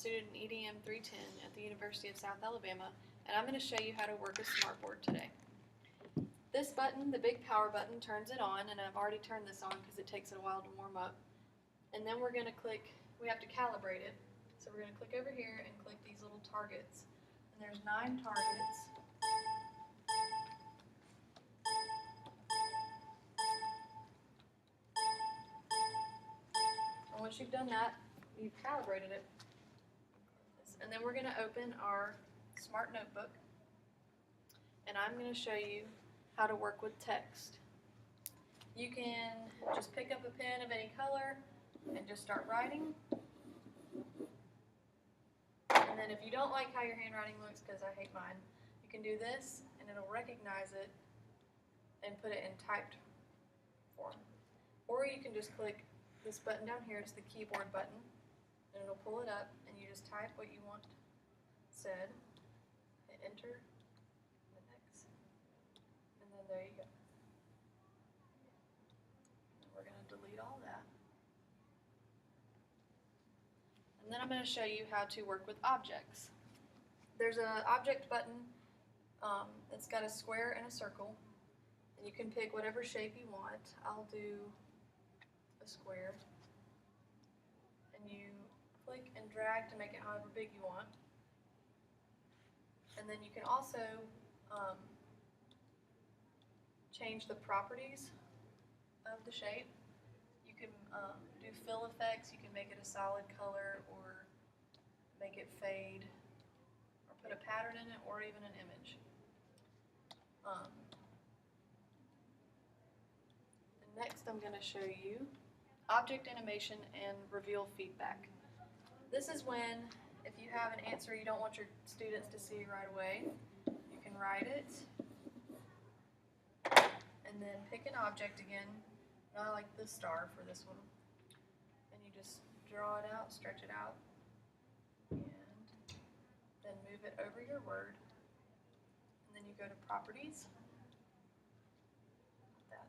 student in EDM 310 at the University of South Alabama, and I'm going to show you how to work a smartboard today. This button, the big power button, turns it on, and I've already turned this on because it takes it a while to warm up. And then we're going to click, we have to calibrate it. So we're going to click over here and click these little targets. And there's 9 targets. And once you've done that, you've calibrated it. And then we're going to open our Smart Notebook. And I'm going to show you how to work with text. You can just pick up a pen of any color and just start writing. And then if you don't like how your handwriting looks, because I hate mine, you can do this and it'll recognize it and put it in typed form. Or you can just click this button down here, it's the keyboard button, and it'll pull it up and you just type what you want said, hit enter, and next, and then there you go. And we're going to delete all that. And then I'm going to show you how to work with objects. There's an object button that's got a square and a circle, and you can pick whatever shape you want. I'll do a square, and you click and drag to make it however big you want. And then you can also change the properties of the shape. You can do fill effects, you can make it a solid color or make it fade or put a pattern in it or even an image. Next I'm going to show you object animation and reveal feedback. This is when, if you have an answer you don't want your students to see right away, you can write it and then pick an object again. I like the star for this one. And you just draw it out, stretch it out, and then move it over your word. And then you go to properties. That.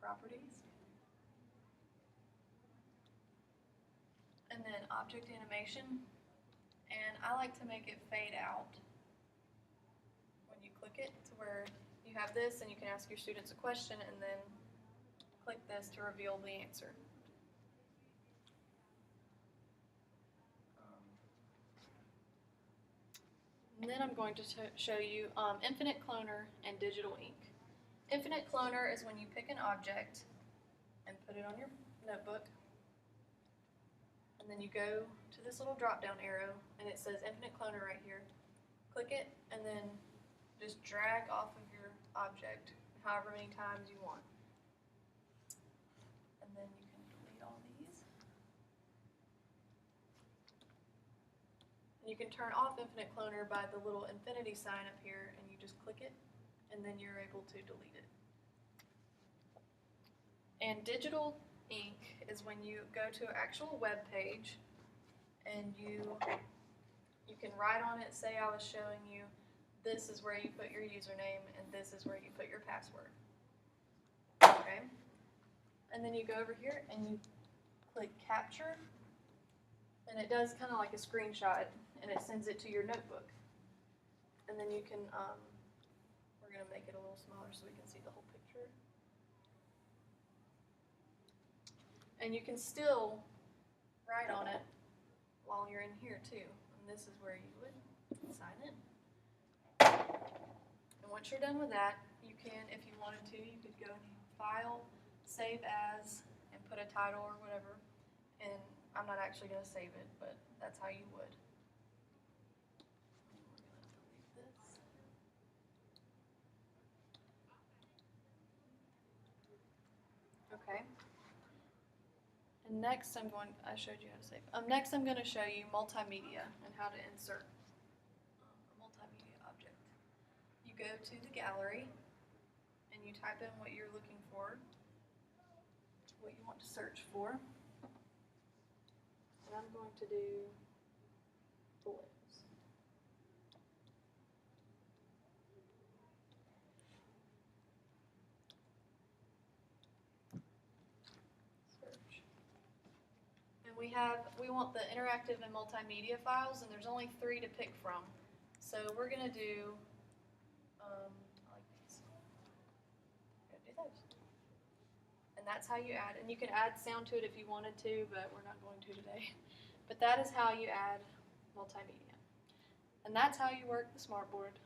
Properties. And then object animation. And I like to make it fade out when you click it to where you have this and you can ask your students a question and then click this to reveal the answer. And then I'm going to show you Infinite Cloner and Digital Ink. Infinite Cloner is when you pick an object and put it on your notebook, and then you go to this little drop down arrow and it says Infinite Cloner right here. Click it and then just drag off of your object however many times you want. And then you can delete all these. And you can turn off Infinite Cloner by the little infinity sign up here, and you just click it, and then you're able to delete it. And Digital Ink is when you go to an actual web page, and you can write on it, say I was showing you, this is where you put your username, and this is where you put your password. Okay? And then you go over here and you click capture, and it does kind of like a screenshot, and it sends it to your notebook. And then you can, we're going to make it a little smaller so we can see the whole picture. And you can still write on it while you're in here too. And this is where you would sign in. And once you're done with that, you can, if you wanted to, you could go and File, Save As, and put a title or whatever. And I'm not actually going to save it, but that's how you would. We're going to delete this. Okay. And next I showed you how to save. Next I'm going to show you multimedia and how to insert a multimedia object. You go to the gallery and you type in what you're looking for, what you want to search for. And I'm going to do boys. we want the interactive and multimedia files, and there's only 3 to pick from. So we're gonna do, I like these. We're gonna do those. And that's how you add, and you can add sound to it if you wanted to, but we're not going to today. But that is how you add multimedia. And that's how you work the smartboard.